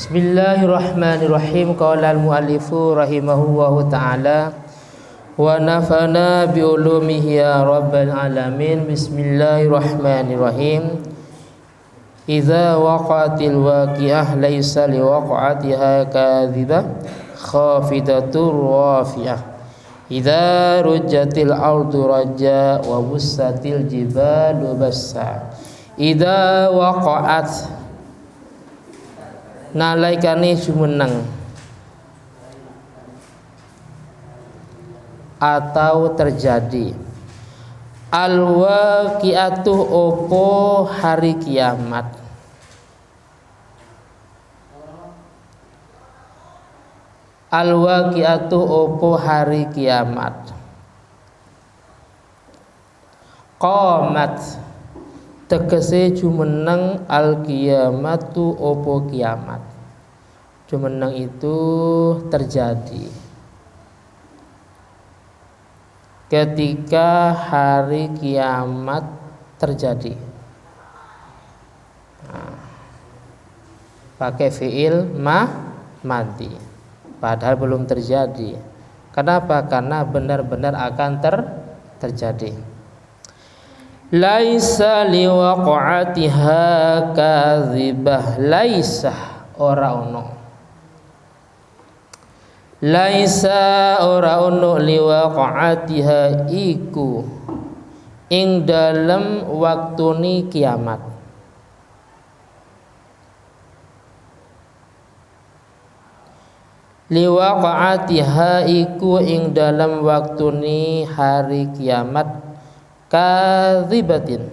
Bismillahirrahmanirrahim. Qala al-muallifu rahimahullahu ta'ala wa nafana bi ulumihi ya rabbal alamin. Bismillahirrahmanirrahim. Idza waqatil waqi'ah laisa liwaqa'atiha kadhibah khafidatur rafi'ah. Idza rujjatil ardu rajja wa bussatil jibalu bassa. Idza waqa'at nalaikane jumeneng atau terjadi al-waqi'atuh opo hari kiamat. Al-waqi'atuh opo hari kiamat. Qamat tegese jumeneng al-qiyamatu opo kiamat. Jumeneng itu terjadi ketika hari kiamat terjadi. Pakai fiil madi padahal belum terjadi. Kenapa? Karena benar-benar akan terjadi. Laisa liwaqa'atiha kadzibah. Laisa ora ono. Laisa ora ono liwaqa'atiha iku ing dalem waktuni kiamat. Liwaqa'atiha iku ing dalem waktuni hari kiamat. Kadzibatun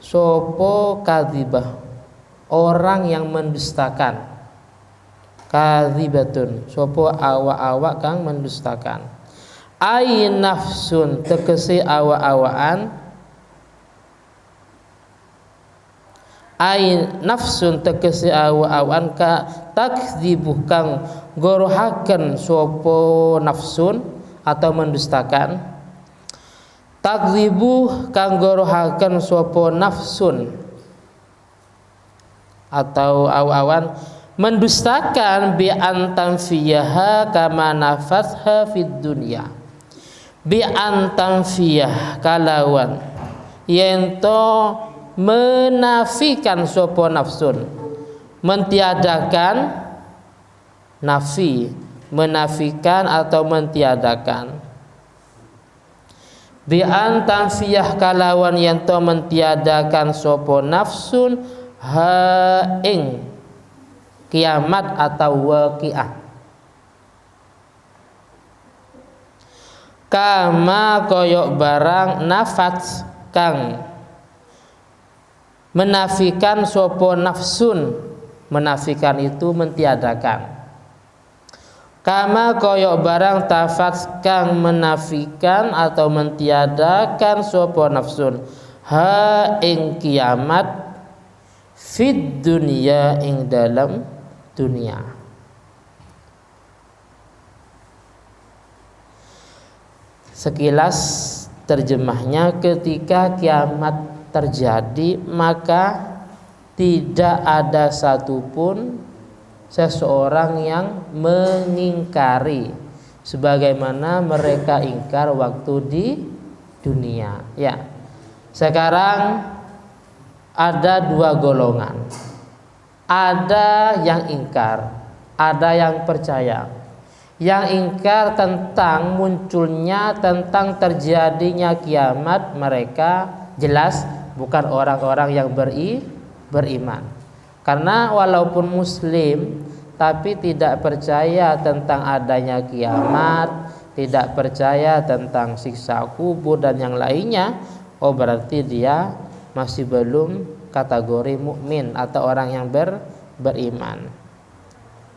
sopo kadzibah orang yang mendustakan. Kadzibatun sopo awak-awak kang mendustakan. Ai nafsun tegese awak-awakan. Ai nafsun tegese awak-awakan ka takdzibuh kang gorohaken sopo nafsun atau mendustakan. Takdzibuh kang gorohaken sopo nafsun atau awan mendustakan bi antamfiyaha kama nafatha fid dunya. Bi antamfiyah kalawan yento menafikan sopo nafsun, mentiadakan, nafi, menafikan atau mentiadakan. Bi antamfiyah kalawan yanto mentiadakan sopo nafsun ha ing kiamat atau waqi'ah. Kama koyok barang nafat kang menafikan sopo nafsun. Menafikan itu mentiadakan. Kama koyok barang tafat kang menafikan atau mentiadakan sopo nafsun ha ing kiamat fid dunya ing dalam dunia. Sekilas terjemahnya, ketika kiamat terjadi maka tidak ada satupun seseorang yang mengingkari sebagaimana mereka ingkar waktu di dunia. Ya. Sekarang ada dua golongan. Ada yang ingkar, ada yang percaya. Yang ingkar tentang munculnya, tentang terjadinya kiamat, mereka jelas bukan orang-orang yang beriman. Karena walaupun muslim tapi tidak percaya tentang adanya kiamat, tidak percaya tentang siksa kubur dan yang lainnya, oh berarti dia masih belum kategori mukmin atau orang yang beriman.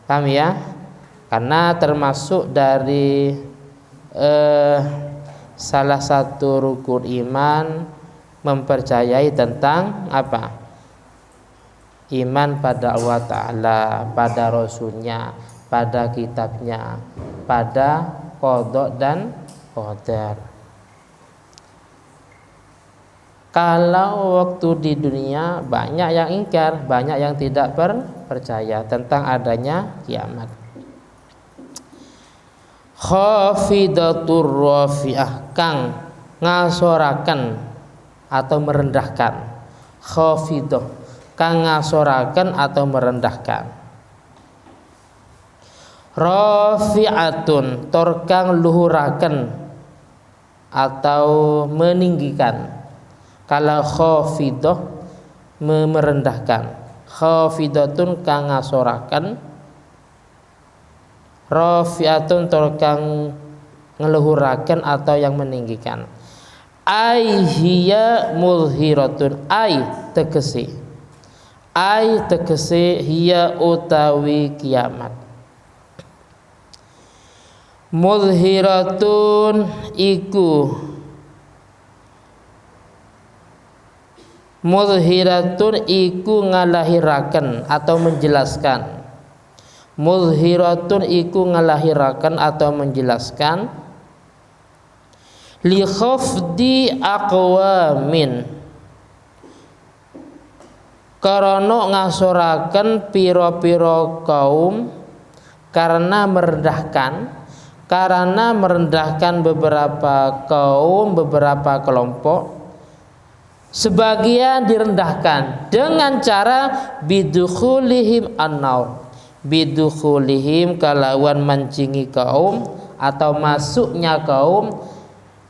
Paham ya? Karena termasuk dari salah satu rukun iman mempercayai tentang apa? Iman pada Allah Ta'ala, pada Rasulnya, pada kitabnya, pada qada dan qadar. Kalau waktu di dunia banyak yang ingkar, banyak yang tidak percaya tentang adanya kiamat. Khafidatur rafi'ah, kang ngasoraken atau merendahkan. Khafidah, kang ngasoraken atau merendahkan. Rafi'atun, tur kang luhuraken atau meninggikan. Kalau khafidah merendahkan, khafidatun kang ngasoraken, rafi'atun tur kang ngeluhuraken atau yang meninggikan. Ai hiya mulhiratun, ai tegese hiya utawi kiamat. Mulhiratun iku ngalahiraken atau menjelaskan. Mulhiratun iku ngalahiraken atau menjelaskan. Li khafdi aqwamin, karena ngasoraken piro-piro kaum, karena merendahkan beberapa kaum, beberapa kelompok. Sebagian direndahkan dengan cara bidukhulihim an-nar, bidukhulihim kalawan mancingi kaum atau masuknya kaum,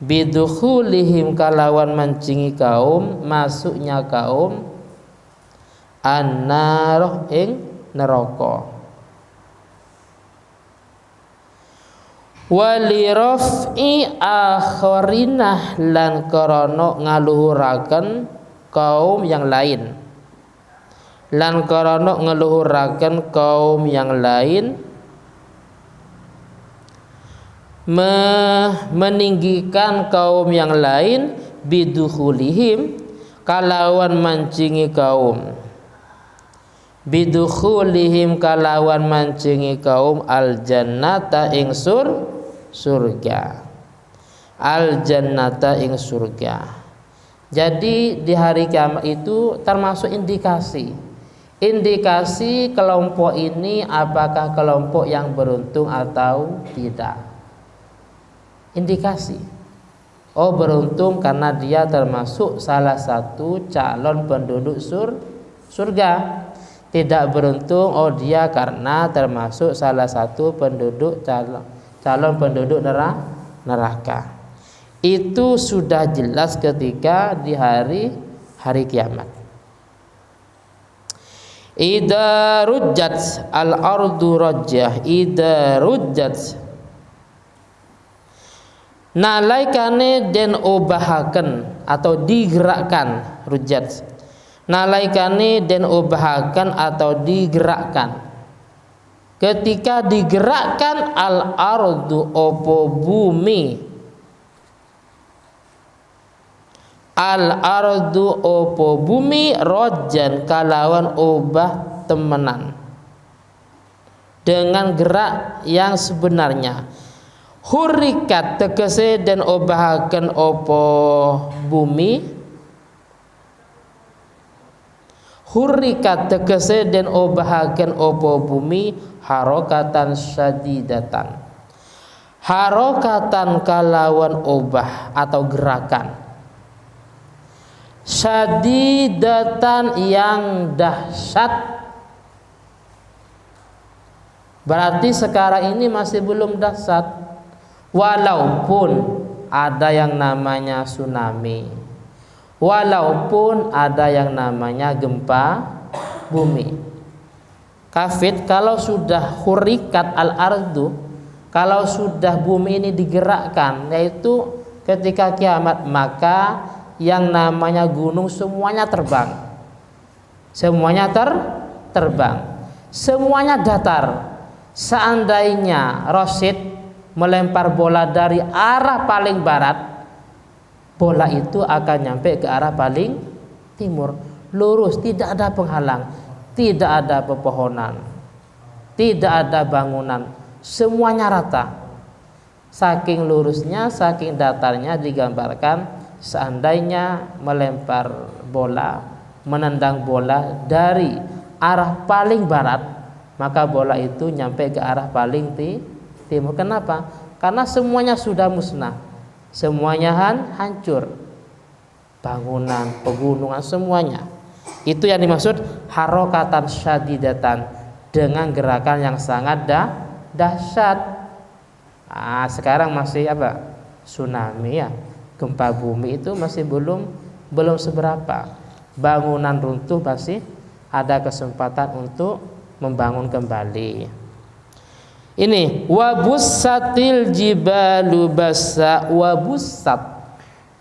bidukhulihim kalawan mancingi kaum, masuknya kaum an-nar ing neraka. Waliraf'i akharinah, lan karana ngaluhuraken kaum yang lain, lan karana ngaluhuraken kaum yang lain, meninggikan kaum yang lain, bidukhulihim kalawan mancingi kaum, bidukhulihim kalawan mancingi kaum al jannata ing surga, al jannata ing surga. Jadi di hari kiamat itu termasuk indikasi kelompok ini apakah kelompok yang beruntung atau tidak. Indikasi, oh beruntung karena dia termasuk salah satu calon penduduk surga. Tidak beruntung, oh dia karena termasuk salah satu penduduk calon penduduk neraka. Itu sudah jelas ketika di hari kiamat. Idza rujjat al-ardu rajjah, idza rujjat nalaikane den obahaken atau digerakkan, rujjat nalaikane den obahaken atau digerakkan. Ketika digerakkan al-ardu opo bumi, al-ardu opo bumi rojan kalawan obah temenan, dengan gerak yang sebenarnya. Hurikat tegese den obahaken opo bumi, hurikat tegese den obahaken opo bumi harokatan syadidatan, harokatan kalawan obah atau gerakan, syadidatan yang dahsyat. Berarti sekarang ini masih belum dahsyat, walaupun ada yang namanya tsunami, walaupun ada yang namanya gempa bumi. Kafid, kalau sudah hurikat al-ardu, kalau sudah bumi ini digerakkan, yaitu ketika kiamat, maka yang namanya gunung semuanya terbang, semuanya terbang, semuanya datar. Seandainya Rosid melempar bola dari arah paling barat, bola itu akan nyampe ke arah paling timur, lurus, tidak ada penghalang, tidak ada pepohonan, tidak ada bangunan, semuanya rata. Saking lurusnya, saking datarnya digambarkan seandainya melempar bola, menendang bola dari arah paling barat, maka bola itu nyampe ke arah paling timur. Kenapa? Karena semuanya sudah musnah, semuanya hancur, bangunan, pegunungan, semuanya. Itu yang dimaksud harokatan syadidatan, dengan gerakan yang sangat dahsyat. Sekarang masih apa? Tsunami ya, gempa bumi itu masih belum seberapa. Bangunan runtuh pasti ada kesempatan untuk membangun kembali. Ini wabussatil jibalu bassa, wabussat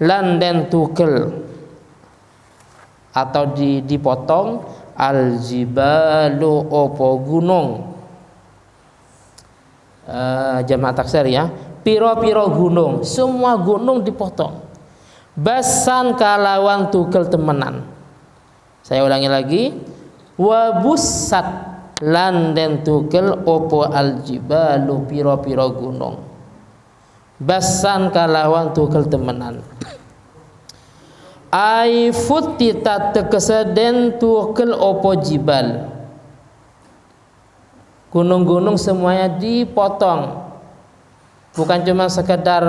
lan den tukel atau dipotong al jibalu opo gunung, jamak taksir ya, piro-piro gunung, semua gunung dipotong. Basan kalawan tukel temenan. Saya ulangi lagi, wabussat lan den tukel opo al jibalu piro-piro gunung, basan kalawan tukel temenan. Ai futita tegese den tukel opo jibal, gunung-gunung semuanya dipotong, bukan cuma sekedar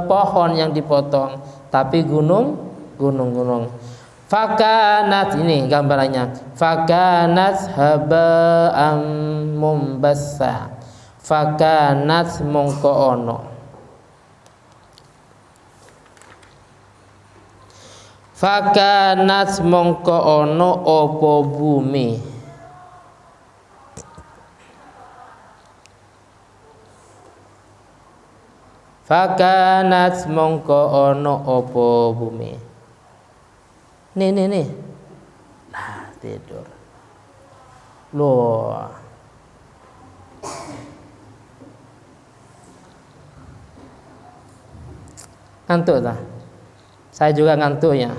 pohon yang dipotong, tapi gunung-gunung. Fakanat, ini gambarannya, fakanat haba'am mumbassa, fakanat mongko ono, fakanat mongko ono opo bumi, fakanat mongko ono opo bumi. Nih. Nah, tidur. Loh. Ngantuk tak? Saya juga ngantuk ya.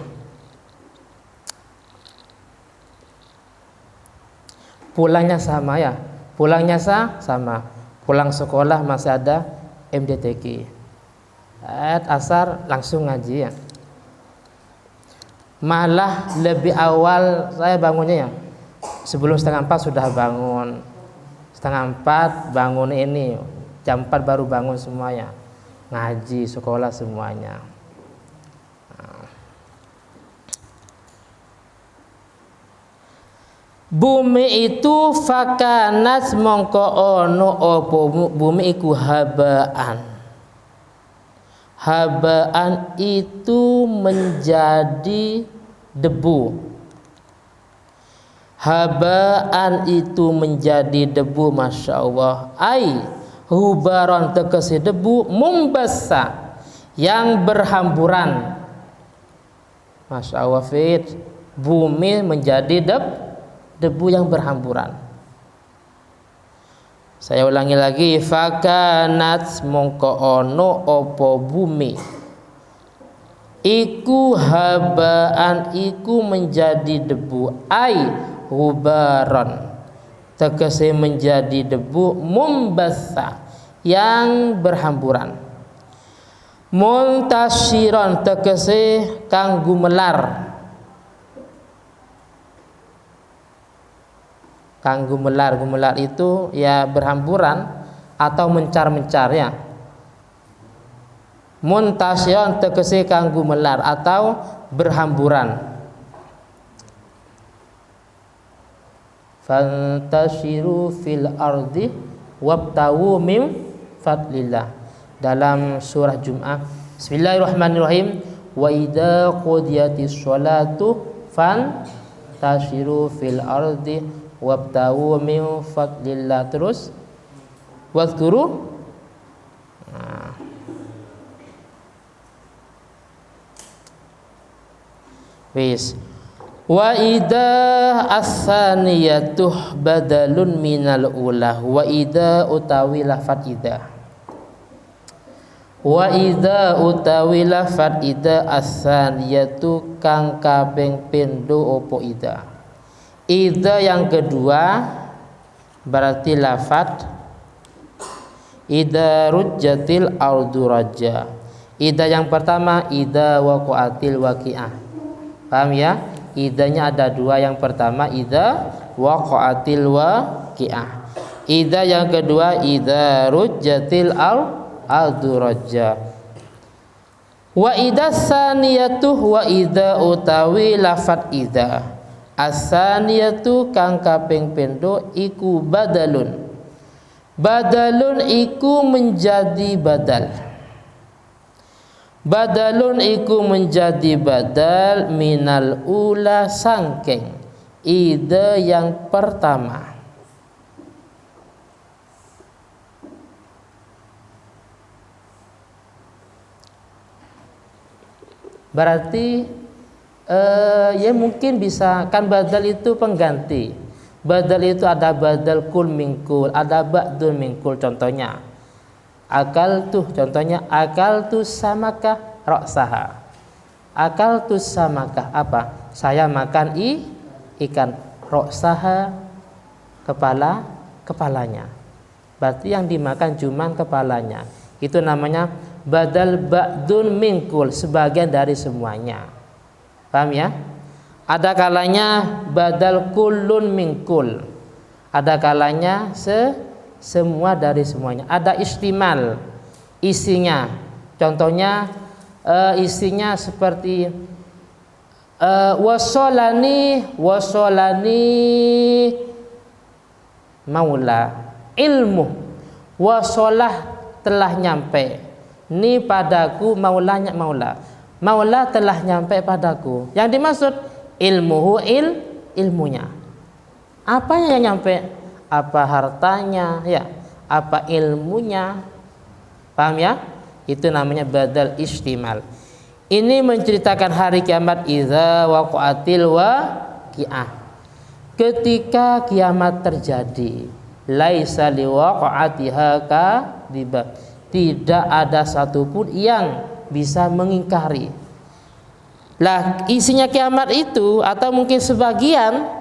Pulangnya sama ya. Pulangnya sama. Pulang sekolah masih ada MDTK. Asar langsung ngaji ya. Malah lebih awal saya bangunnya ya, sebelum 3:30 sudah bangun, 3:30 bangun ini, jam 4 baru bangun semuanya, ngaji, sekolah semuanya. Bumi itu fakanat mongko ono opo bumi iku habaan. Habaan itu menjadi debu. Habaan itu menjadi debu, masya Allah. Ai hubaron tegese debu, mumbassa yang berhamburan. Masya Allah fit, bumi menjadi debu yang berhamburan. Saya ulangi lagi, fakanat mongko ono opo bumi iku habaan iku menjadi debu, ai hubaron tegese menjadi debu, mumbassa yang berhamburan, muntasyiron tegese kang gumelar, kang gumelar itu ya berhamburan atau mencar-mencar ya. Muntasyiron tegese kang gumelar atau berhamburan. Fantasyiru fil ardi wabtawu min fadlillah, dalam surah Jum'ah. Bismillahirrahmanirrahim. Wa idza qudiyatis sholatu fantasyiru fil ardi wabtawu min fadlillah. Terus wazkuru. Wis. Wa idza as-saniyatuh badalun minal ula, wa idza utawi lafat idza, wa idza utawi lafat idza as-saniyatu kang kaping pindho opo idza. Idza yang kedua berarti lafat idza rujjatil ardu rajja, Idza yang pertama idza waqa'atil waqi'ah. Paham ya? Idzanya ada dua, yang pertama idza waqa'atil waqi'ah. Idza yang kedua idza rujjatil ardu rajja. Wa idza saniyatu wa idza utawi lafat idza. As-saniyatu kang kaping pindho iku badalun. Badalun iku menjadi badal. Badalun iku menjadi badal minal ula sangking ide yang pertama. Berarti ya mungkin bisa kan badal itu pengganti. Badal itu ada badal kul mingkul, ada ba'dul mingkul. Contohnya akal tuh, contohnya akal tuh samakah roksaha. Akal tuh samakah apa? Saya makan ikan. Roksaha kepalanya. Berarti yang dimakan cuma kepalanya. Itu namanya badal ba'dun mingkul, sebagian dari semuanya. Paham ya? Ada kalanya badal kullun mingkul, ada kalanya semua dari semuanya. Ada istimal, isinya. Contohnya isinya seperti wasolani maula ilmu, wasolah telah nyampe, ni padaku maulanya maula telah nyampe padaku. Yang dimaksud ilmuhu ilmunya. Apa yang nyampe? Apa hartanya ya? Apa ilmunya? Paham ya? Itu namanya badal istimal. Ini menceritakan hari kiamat idza waqa'atil waqi'ah. Ketika kiamat terjadi, laisa liwaqa'atiha kadhiba. Tidak ada satupun yang bisa mengingkari. Lah isinya kiamat itu atau mungkin sebagian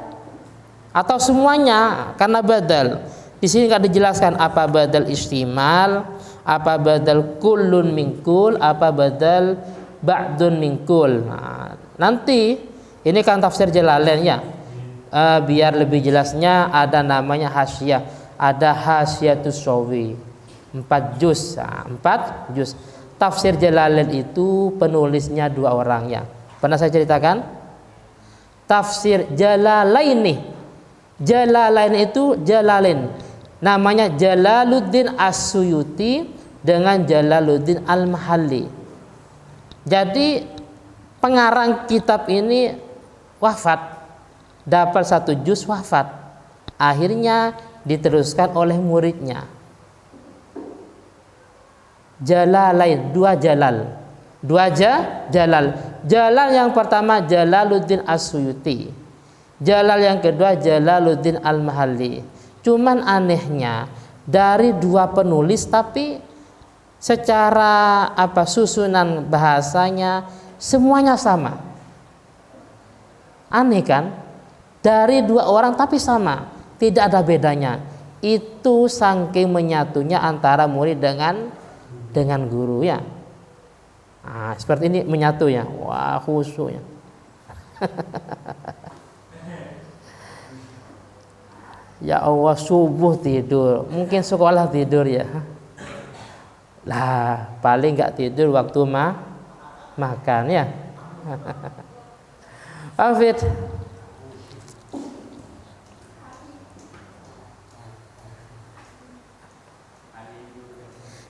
atau semuanya karena badal. Di sini kan dijelaskan apa badal istimal, apa badal kullun mingkul, apa badal ba'dun mingkul. Nah, nanti ini kan tafsir Jalalain ya. Biar lebih jelasnya ada namanya hasyah, ada hasyiatus sawi. 4 juz. Nah, 4 juz. Tafsir Jalalain itu penulisnya 2 orang ya. Pernah saya ceritakan? Tafsir Jalalain nih. Jalalain itu Jalalain. Namanya Jalaluddin As-Suyuti dengan Jalaluddin Al-Mahalli. Jadi pengarang kitab ini wafat. Dapat 1 juz wafat. Akhirnya diteruskan oleh muridnya. Jalalain, 2 jalal. 2 jalal. Jalal yang pertama Jalaluddin As-Suyuti. Jalal yang kedua Jalaluddin Al-Mahalli. Cuman anehnya dari 2 penulis tapi secara susunan bahasanya semuanya sama. Aneh kan? Dari 2 orang tapi sama, tidak ada bedanya. Itu saking menyatunya antara murid dengan guru ya. Nah, seperti ini menyatu ya. Wah, khusyuk ya. Ya Allah, subuh tidur. Mungkin sekolah tidur ya. Lah, paling enggak tidur waktu makan ya. Afid.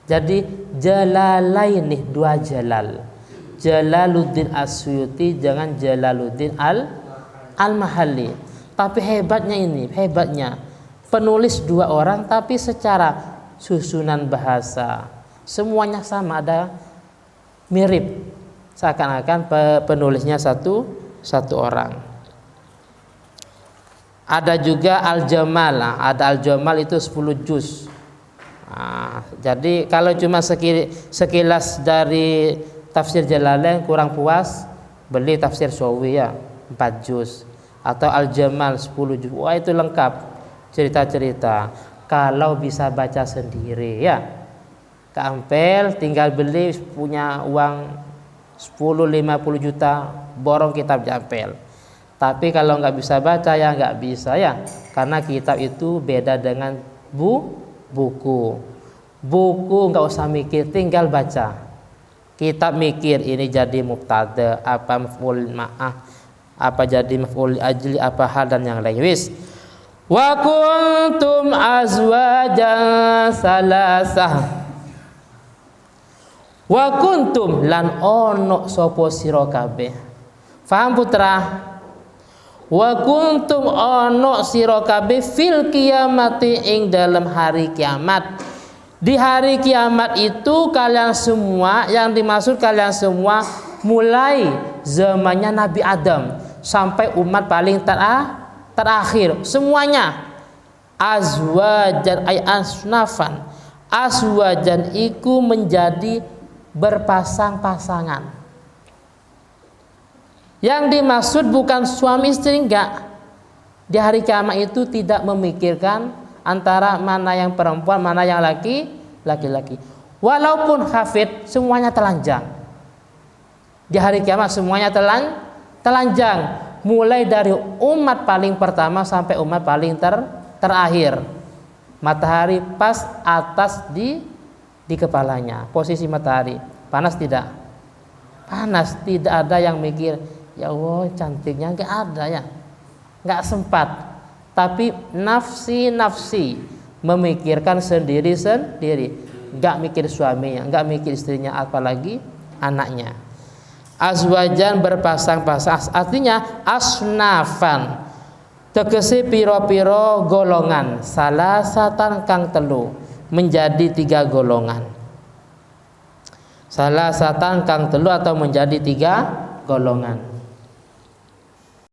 Jadi Jalalain nih 2 jalal. Jalaluddin As-Suyuti dengan Jalaluddin Al-Mahalli. Tapi hebatnya penulis 2 orang tapi secara susunan bahasa semuanya sama, ada mirip. Seakan-akan penulisnya satu orang. Ada juga Al-Jamal. Ada Al-Jamal itu 10 juz. Nah, jadi kalau cuma sekilas dari tafsir Jalalain kurang puas, beli tafsir Sawi ya 4 juz atau Al-Jamal 10 juz. Wah, itu lengkap cerita-cerita. Kalau bisa baca sendiri ya. ke Ampel, tinggal beli, punya uang 10-50 juta, borong kitab di Ampel. Tapi kalau nggak bisa baca ya nggak bisa ya, karena kitab itu beda dengan buku. Buku nggak usah mikir, tinggal baca. Kitab mikir, ini jadi mubtada, apa maf'ul ma'ah, apa jadi maf'ul ajli, apa hal dan yang lain. Wis. Wa kuntum azwajan salasah. Wa kuntum lan ono sapa sira kabeh. Faham putra? Wa kuntum ono sira kabeh fil kiamati ing dalam hari kiamat. Di hari kiamat itu kalian semua, yang dimaksud kalian semua mulai zamannya Nabi Adam sampai umat paling terakhir semuanya. Azwajan ay asnafan. Azwajan iku menjadi berpasang-pasangan. Yang dimaksud bukan suami istri, enggak. Di hari kiamat itu tidak memikirkan antara mana yang perempuan, mana yang laki-laki. Walaupun hafid, semuanya telanjang. Di hari kiamat semuanya telanjang, mulai dari umat paling pertama sampai umat paling terakhir. Matahari pas atas di kepalanya, posisi matahari. Panas tidak? Panas, tidak ada yang mikir, ya Allah cantiknya, enggak ada ya. Enggak sempat. Tapi nafsi memikirkan sendiri, enggak mikir suaminya, enggak mikir istrinya, apalagi anaknya. Azwajan berpasang-pasang, artinya asnafan. Tegese piro-piro golongan, salah satan kang telu, menjadi 3 golongan. Salah satan kang telu atau menjadi 3 golongan.